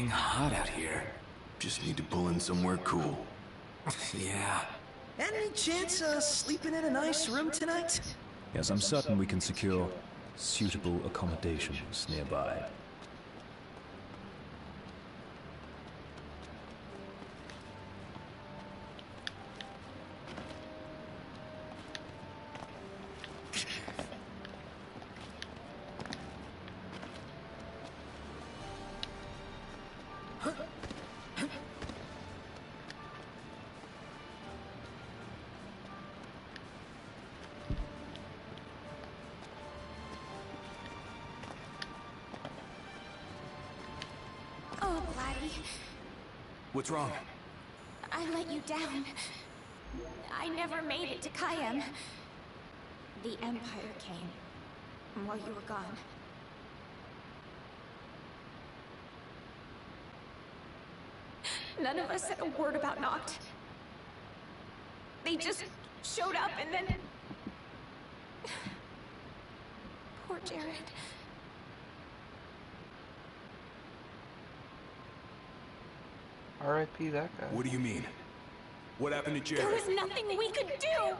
fucking hot out here. Just need to pull in somewhere cool. Yeah. Any chance of sleeping in a nice room tonight? Yes, I'm certain we can secure suitable accommodations nearby. Oh, Blatty. What's wrong? I let you down. I never made it to Kayem. The Empire came while you were gone. None of us said a word about Noct. They just showed up and then... Poor Jared. R.I.P. that guy. What do you mean? What happened to Jared? There was nothing we could do!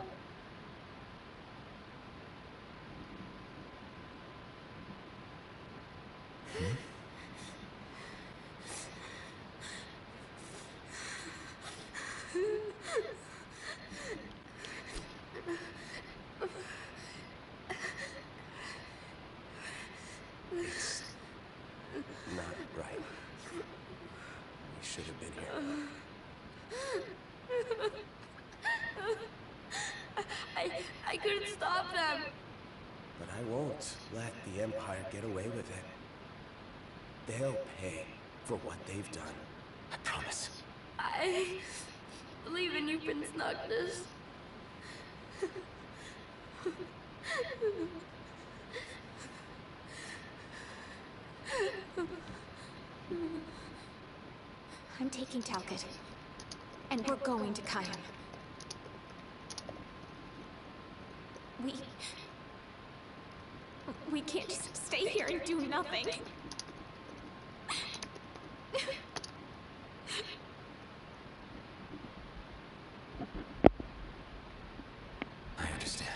It's not right. We should have been here. I couldn't stop them. But I won't let the Empire get away with it. They'll pay for what they've done. I promise. I believe in you, Prince Noctis. I'm taking Talcott, and we're going to Kayem. We can't just stay here and do nothing. I understand.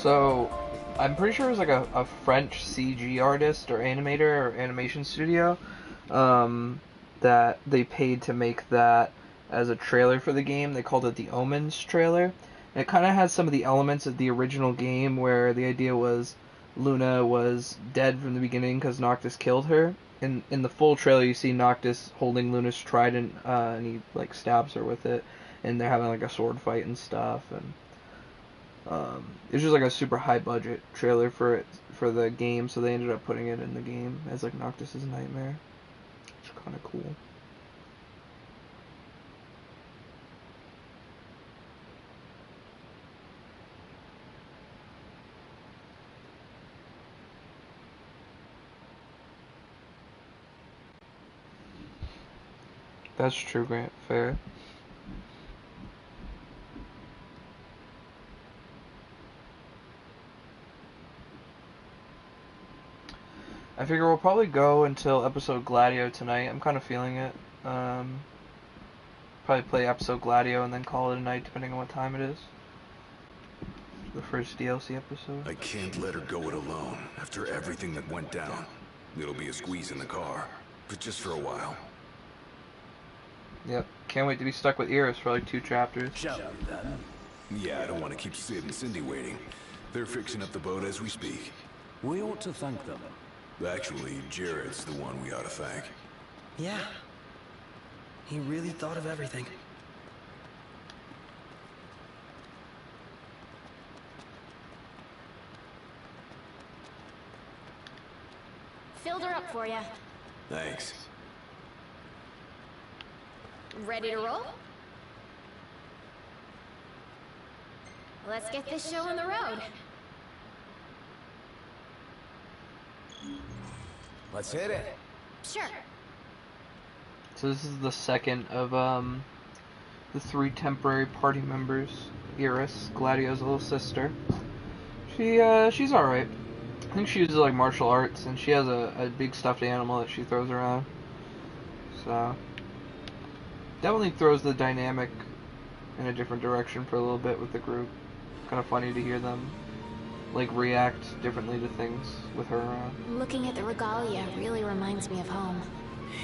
So, I'm pretty sure it was like a French CG artist or animator or animation studio that they paid to make that as a trailer for the game. They called it the Omens trailer. And it kind of has some of the elements of the original game where the idea was Luna was dead from the beginning because Noctis killed her. In the full trailer, you see Noctis holding Luna's trident, and he like stabs her with it, and they're having like a sword fight and stuff. And it's just like a super high budget trailer for the game, so they ended up putting it in the game as like Noctis's nightmare. It's kind of cool. That's true, Grant. Fair. I figure we'll probably go until episode Gladio tonight. I'm kind of feeling it. Probably play episode Gladio and then call it a night, depending on what time it is. The first DLC episode. I can't let her go it alone after everything that went down. It'll be a squeeze in the car, but just for a while. Yep. Can't wait to be stuck with Iris for like 2 chapters. Yeah, I don't want to keep Sid and Cindy waiting. They're fixing up the boat as we speak. We ought to thank them. Actually, Jared's the one we ought to thank. Yeah. He really thought of everything. Filled her up for you. Thanks. Ready to roll? Let's get this show on the road. Let's hit it. Sure. So this is the second of the 3 temporary party members. Iris, Gladio's little sister. She's alright. I think she uses like martial arts, and she has a big stuffed animal that she throws around. So definitely throws the dynamic in a different direction for a little bit with the group. Kind of funny to hear them like react differently to things with her around. Looking at the regalia really reminds me of home.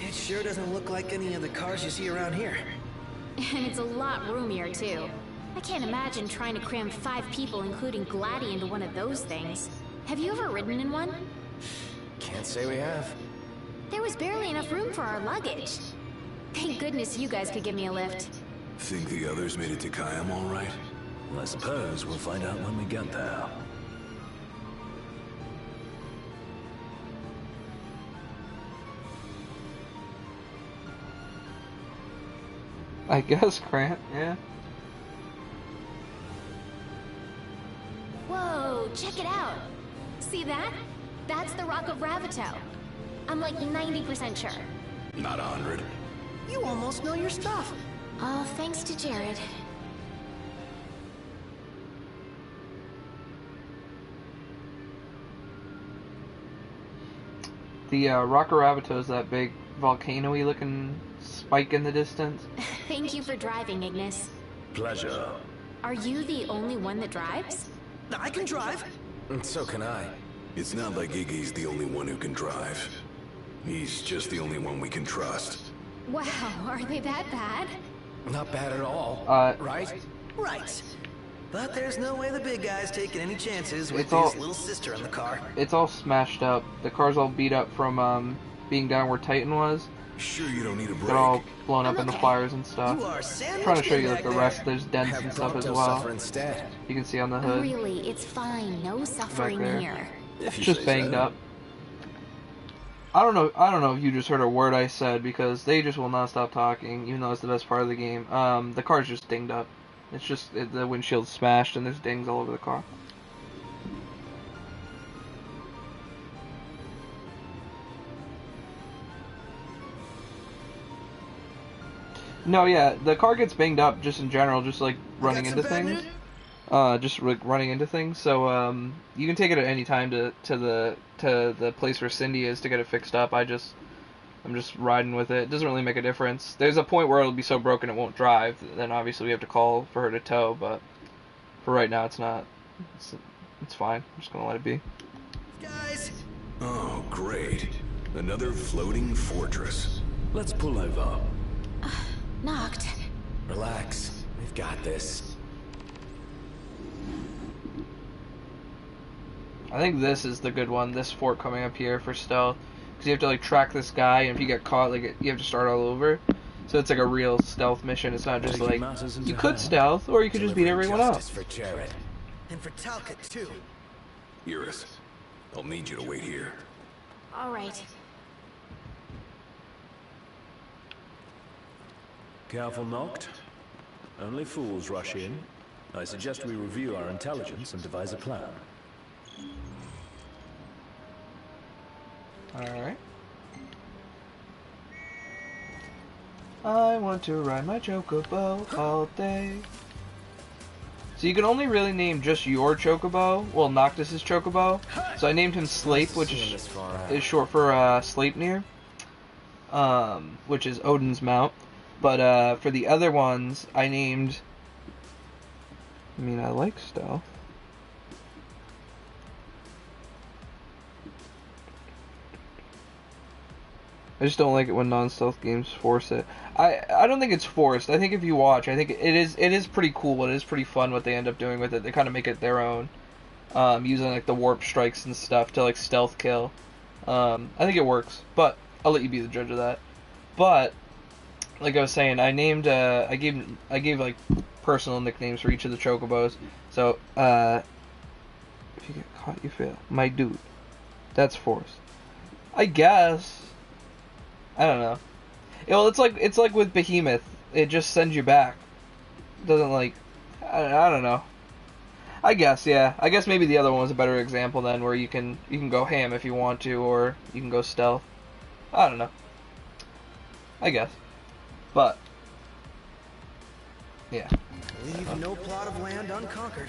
It sure doesn't look like any of the cars you see around here. And it's a lot roomier, too. I can't imagine trying to cram 5 people, including Gladdy, into one of those things. Have you ever ridden in one? Can't say we have. There was barely enough room for our luggage. Thank goodness you guys could give me a lift. Think the others made it to Kayam all right? Well, I suppose we'll find out when we get there. I guess, Grant, yeah. Whoa, check it out. See that? That's the Rock of Ravito. I'm like 90% sure. Not 100. You almost know your stuff. All thanks to Jared. The Rock of Ravito is that big volcano-y looking spike in the distance. Thank you for driving, Ignis. Pleasure. Are you the only one that drives? I can drive. And so can I. It's not like Iggy's the only one who can drive. He's just the only one we can trust. Wow, are they that bad? Not bad at all. Right? Right. But there's no way the big guy's taking any chances with his little sister in the car. It's all smashed up. The car's all beat up from being down where Titan was. Sure you don't need a break? They're all blown up I'm in the okay. fires and stuff. You are Trying to show you like the back rest. there. There's dents Have and stuff as Pronto well. suffer instead. You can see on the hood. Really, it's fine. No suffering there. here. It's just banged up. I don't know if you just heard a word I said, because they just will not stop talking, even though it's the best part of the game. The car's just dinged up. It's just the windshield's smashed and there's dings all over the car. No, yeah, the car gets banged up just in general, just like running into things. Just like running into things. So you can take it at any time to the place where Cindy is to get it fixed up. I'm just riding with it. It doesn't really make a difference. There's a point where it'll be so broken it won't drive. Then obviously we have to call for her to tow. But for right now, it's it's fine. I'm just gonna let it be. Guys! Oh, great. Another floating fortress. Let's pull over. Knocked. Relax. We've got this. I think this is the good one, this fort coming up here for stealth. Because you have to, like, track this guy, and if you get caught, like, you have to start all over. So it's like a real stealth mission. It's not just Taking like, matters into you could hand. stealth, or you could just beat Delivering everyone up. justice for Jared. And for Talcott, too. Iris, I'll need you to wait here. All right. Careful, Noct. Only fools rush in. I suggest we review our intelligence and devise a plan. Alright. I want to ride my chocobo all day. So you can only really name just your chocobo. Well, Noctis's chocobo. So I named him Slape, which is short for Sleipnir. Which is Odin's mount. But for the other ones, I named... I mean, I like stealth. I just don't like it when non-stealth games force it. I don't think it's forced. I think if you watch, I think it is pretty cool. It is pretty fun what they end up doing with it. They kind of make it their own, using like the warp strikes and stuff to like stealth kill. I think it works, but I'll let you be the judge of that. But like I was saying, I named I gave like personal nicknames for each of the chocobos. So if you get caught, you fail. My dude, that's forced. I guess. I don't know. Well, it's like with Behemoth. It just sends you back. It doesn't like. I don't know. I guess, yeah. I guess maybe the other one was a better example then, where you can go ham if you want to, or you can go stealth. I don't know. I guess. But yeah. Leave no plot of land unconquered.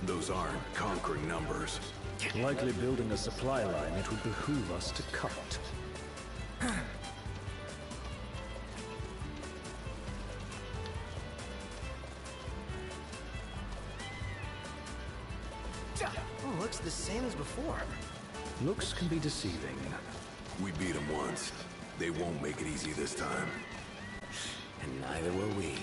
Those aren't conquering numbers. Likely building a supply line it would behoove us to cut. Oh, looks the same as before. Looks can be deceiving. We beat them once. They won't make it easy this time. And neither will we.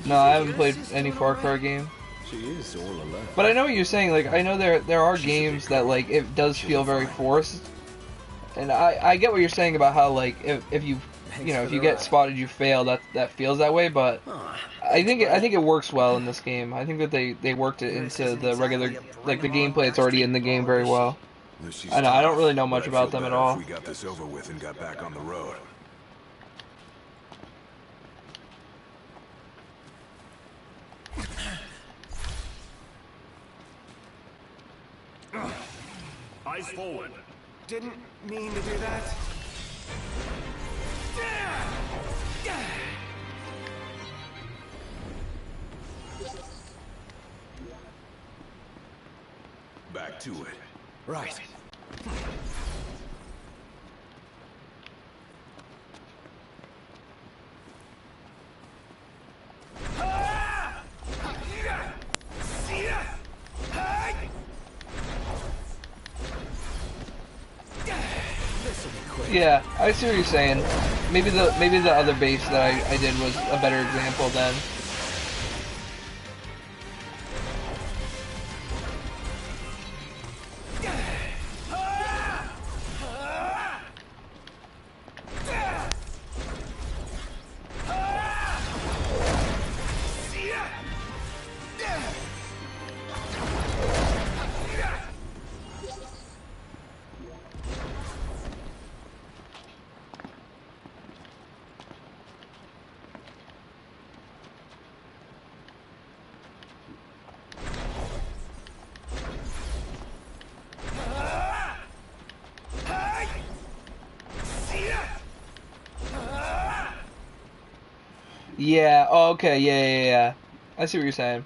No, I haven't played any Far Cry game. She is all alone. But I know what you're saying. Like, I know there are games that like it does feel very forced, and I get what you're saying about how like if you if you get spotted you fail, that feels that way. But I think it works well in this game. I think that they worked it into the regular like the gameplay. It's already in the game very well. I know I don't really know much about them at all. We got this over with and got back on the road. Eyes forward. Didn't mean to do that. Back to it. Right. Yeah, I see what you're saying. Maybe the other base that I did was a better example then. Yeah, oh, okay, yeah. I see what you're saying.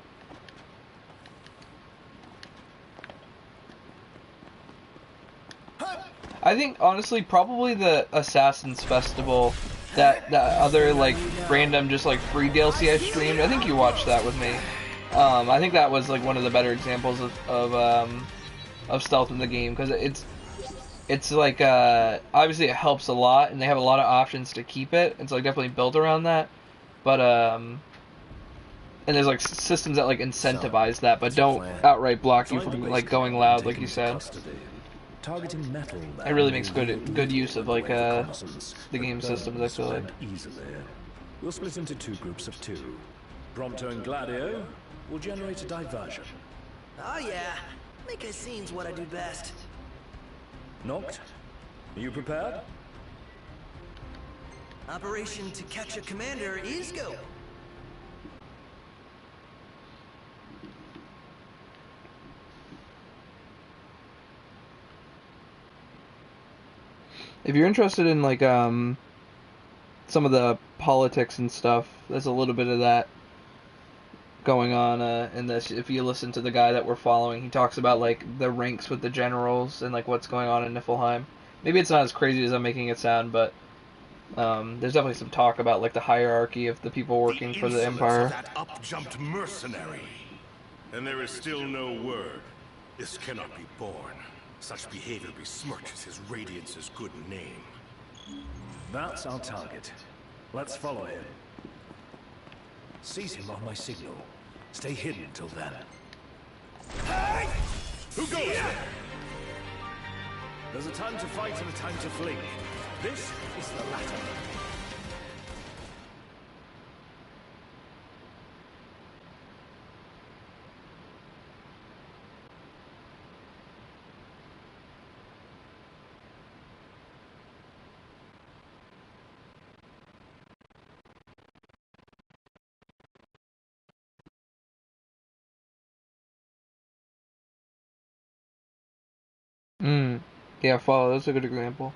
I think honestly, probably the Assassin's Festival, that other like random just like free DLC I streamed. I think you watched that with me. I think that was like one of the better examples of stealth in the game, because it's like obviously it helps a lot, and they have a lot of options to keep it. It's like definitely built around that, but and there's like systems that like incentivize that, but don't outright block you from like going loud, like you said. Targeting metal. It really makes good use of like the game systems, I feel like. Easily. We'll split into 2 groups of 2. Prompto and Gladio will generate a diversion. Oh yeah, make a scene's what I do best. Noct, are you prepared? Operation To Catch a Commander is go. If you're interested in like some of the politics and stuff, there's a little bit of that going on in this. If you listen to the guy that we're following, he talks about like the ranks with the generals and like what's going on in Niflheim. Maybe it's not as crazy as I'm making it sound, but there's definitely some talk about like the hierarchy of the people working for the Empire. That up-jumped mercenary. And there is still no word. This cannot be borne. Such behavior besmirches his Radiance's good name. That's our target. Let's follow him. Seize him on my signal. Stay hidden till then. Hey! Who goes there? There's a time to fight and a time to flee. This is the latter. Yeah, follow. That's a good example.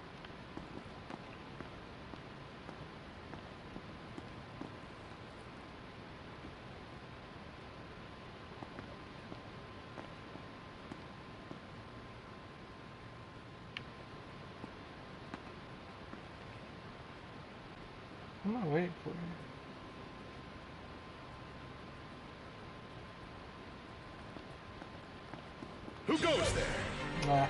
I'm not waiting for you. Who goes there? Nah.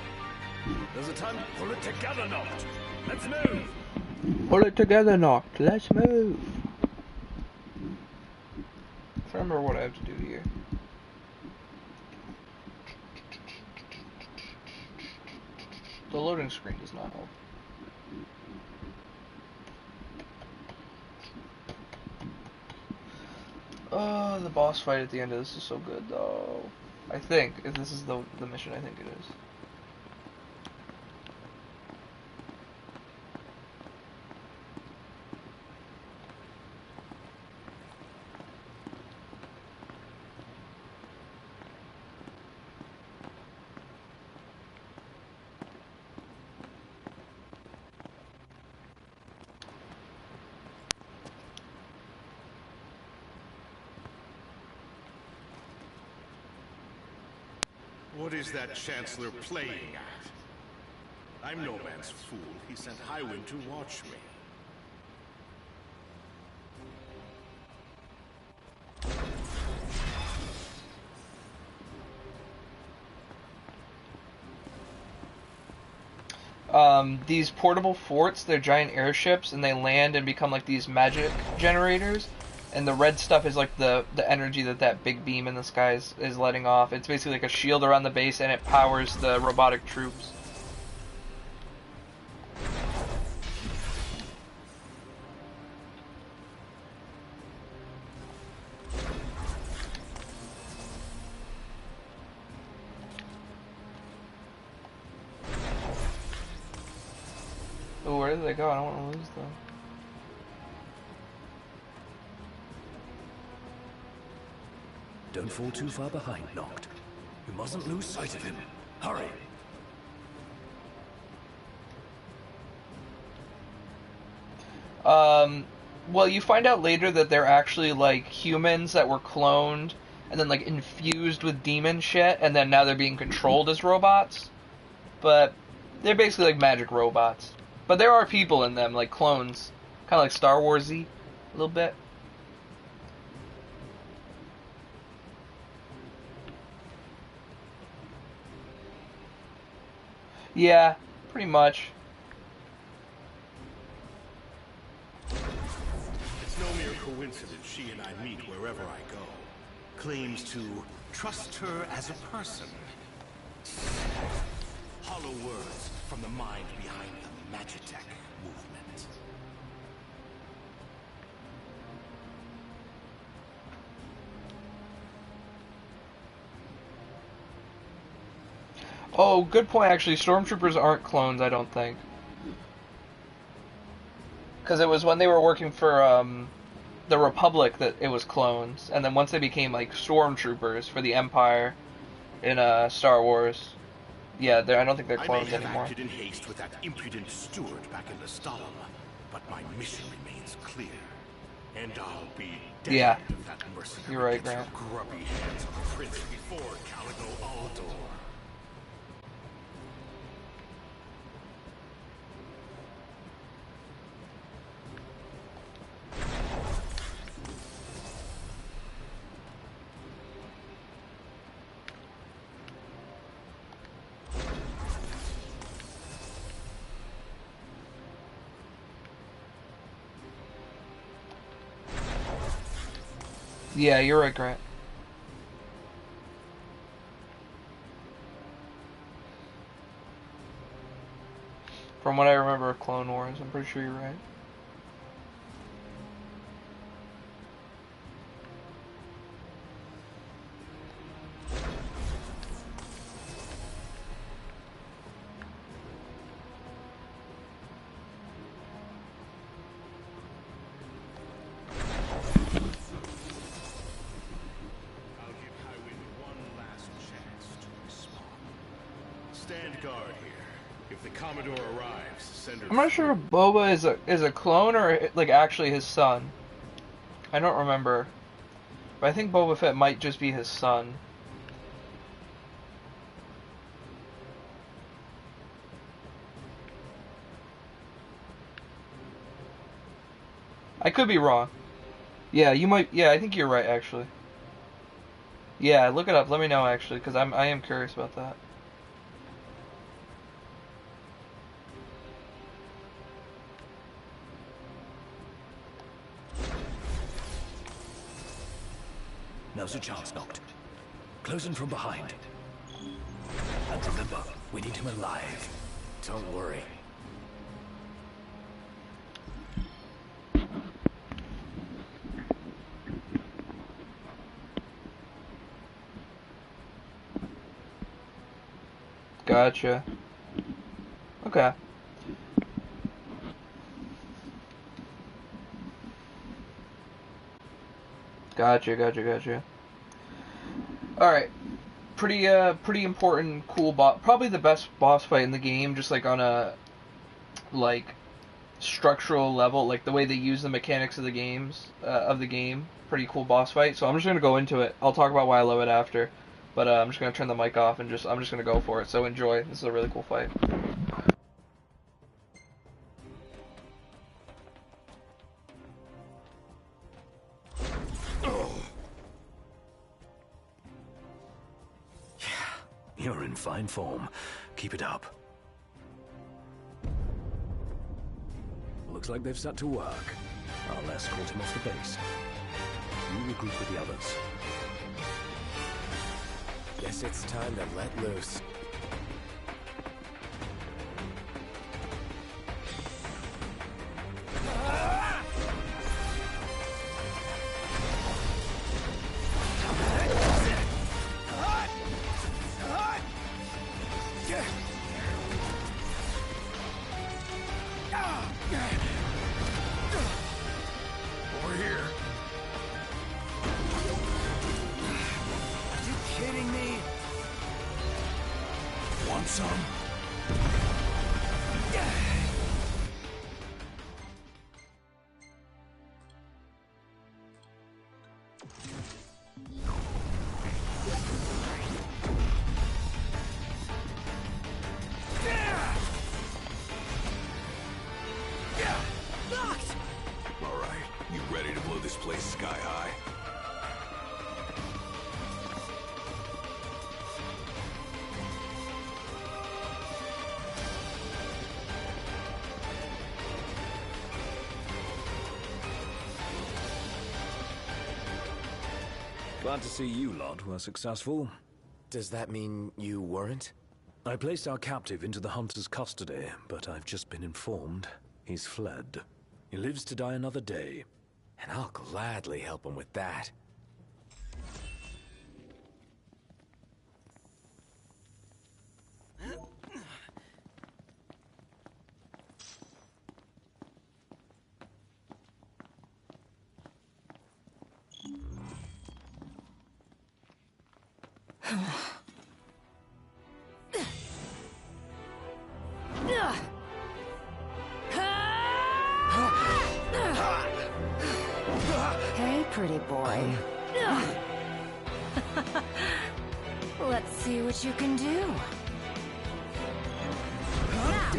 There's a time to pull it together, Noct. Let's move. Pull it together, Noct. Let's move. I remember what I have to do here. The loading screen does not help. Oh, the boss fight at the end of this is so good, though. I think, if this is the mission, I think it is. What is that Chancellor playing at? I'm no man's fool. He sent Highwind to watch me. These portable forts, they're giant airships, and they land and become like these magic generators. And the red stuff is like the energy that big beam in the sky is letting off. It's basically like a shield around the base, and it powers the robotic troops. Oh, where did they go? I don't want to lose them. Don't fall too far behind, Noct. You mustn't lose sight of him. Hurry! Well, you find out later that they're actually like humans that were cloned and then like infused with demon shit, and then now they're being controlled as robots. But They're basically like magic robots. But there are people in them, like clones. Kind of like Star Wars-y, a little bit. Yeah, pretty much. It's no mere coincidence she and I meet wherever I go. Claims to trust her as a person. Hollow words from the mind behind the Magitech movement. Oh, good point, actually. Stormtroopers aren't clones, I don't think. Because it was when they were working for the Republic that it was clones. And then once they became, like, Stormtroopers for the Empire in Star Wars, yeah, I don't think they're clones anymore. I may have acted in haste with that impudent steward back in the Stalin, but my mission remains clear. And I'll be dead if that mercenary You're right, gets her Grant. grubby hands on the prince before Caligo Aldor. Yeah, you're right, Grant. From what I remember of Clone Wars, I'm pretty sure you're right. Stand guard here. If the Commodore arrives, send her. I'm not sure if Boba is a clone or like actually his son. I don't remember, but I think Boba Fett might just be his son. I could be wrong. Yeah, you might. Yeah, I think you're right actually. Yeah, look it up. Let me know actually, because I am curious about that. Now's your chance, Noct. Close in from behind. And remember, we need him alive. Don't worry. Gotcha. Okay. Gotcha. Alright. Pretty important, cool boss. Probably the best boss fight in the game, just like on a, like, structural level, like the way they use the mechanics of the game. Pretty cool boss fight. So I'm just gonna go into it. I'll talk about why I love it after. But I'm just gonna turn the mic off and I'm just gonna go for it. So enjoy. This is a really cool fight. You're in fine form. Keep it up. Looks like they've set to work. I'll escort him off the base. You regroup with the others. Guess it's time to let loose. Over here. Are you kidding me? Want some? this place sky high. Glad to see you lot were successful. Does that mean you weren't? I placed our captive into the Hunter's custody, but I've just been informed he's fled. He lives to die another day. And I'll gladly help him with that. Hey, pretty boy. Let's see what you can do. Now,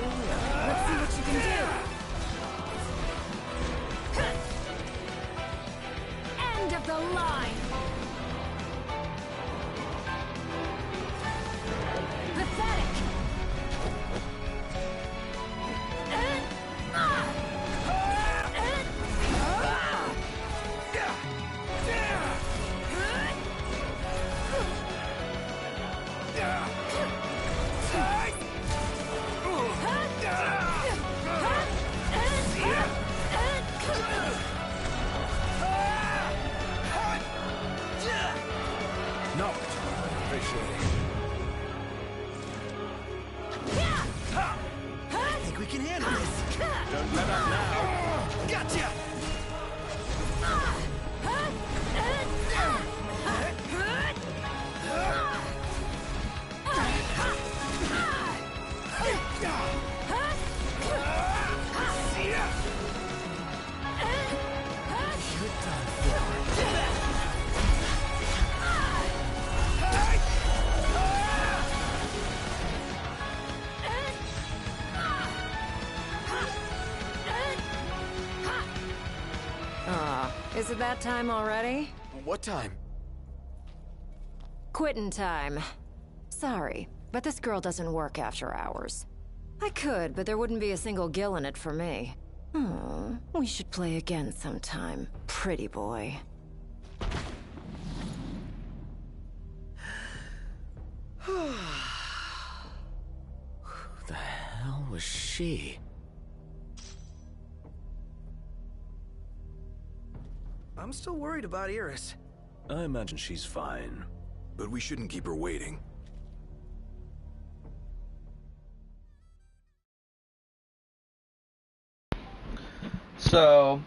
let's see what you can do. End of the line. Pathetic. I think we can handle this. Don't let up now. Gotcha! Is it that time already? What time? Quitting time. Sorry, but this girl doesn't work after hours. I could, but there wouldn't be a single gill in it for me. We should play again sometime, pretty boy. Who the hell was she? I'm still worried about Iris. I imagine she's fine. But we shouldn't keep her waiting. So,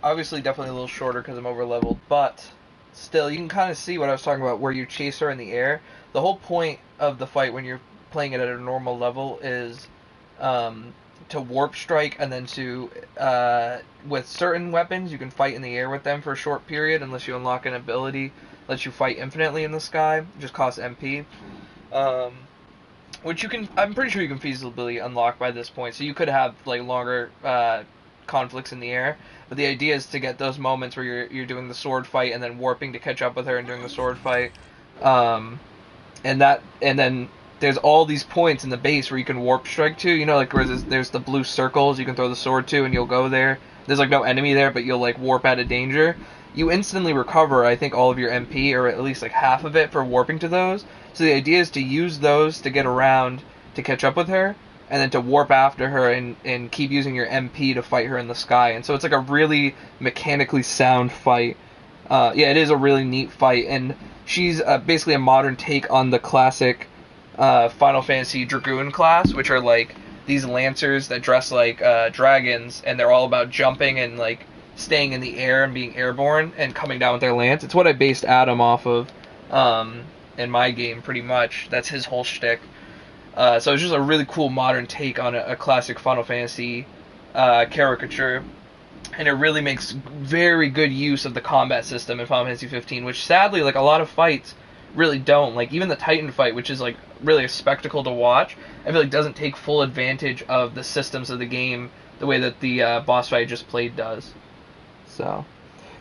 obviously definitely a little shorter because I'm over leveled, but still, you can kind of see what I was talking about where you chase her in the air. The whole point of the fight when you're playing it at a normal level is to warp strike, and then to, with certain weapons, you can fight in the air with them for a short period unless you unlock an ability that lets you fight infinitely in the sky. It just costs MP. Which you can, I'm pretty sure you can feasibly unlock by this point, so you could have, like, longer, conflicts in the air, but the idea is to get those moments where you're doing the sword fight and then warping to catch up with her and doing the sword fight, and then there's all these points in the base where you can warp strike to, you know, like where there's the blue circles you can throw the sword to and you'll go there. There's like no enemy there, but you'll like warp out of danger. You instantly recover, I think, all of your MP, or at least like half of it, for warping to those. So the idea is to use those to get around to catch up with her, and then to warp after her and keep using your MP to fight her in the sky. And so it's like a really mechanically sound fight. Yeah, it is a really neat fight, and she's basically a modern take on the classic Final Fantasy Dragoon class, which are like these lancers that dress like dragons, and they're all about jumping and like staying in the air and being airborne and coming down with their lance. It's what I based Adam off of in my game, pretty much. That's his whole shtick. So it's just a really cool modern take on a classic Final Fantasy caricature, and it really makes very good use of the combat system in Final Fantasy 15, which sadly, like a lot of fights, really don't. Like even the Titan fight, which is like really a spectacle to watch, I feel like doesn't take full advantage of the systems of the game the way that the boss fight I just played does. So,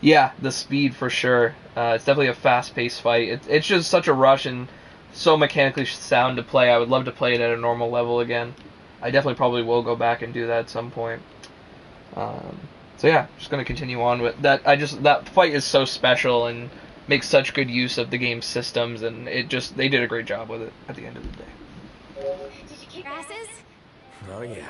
Yeah, the speed for sure. It's definitely a fast-paced fight. It's just such a rush and so mechanically sound to play. I would love to play it at a normal level again. I definitely probably will go back and do that at some point. So yeah, just gonna continue on with that. That fight is so special and makes such good use of the game's systems, and they did a great job with it at the end of the day. Did you keep grasses? Oh yeah.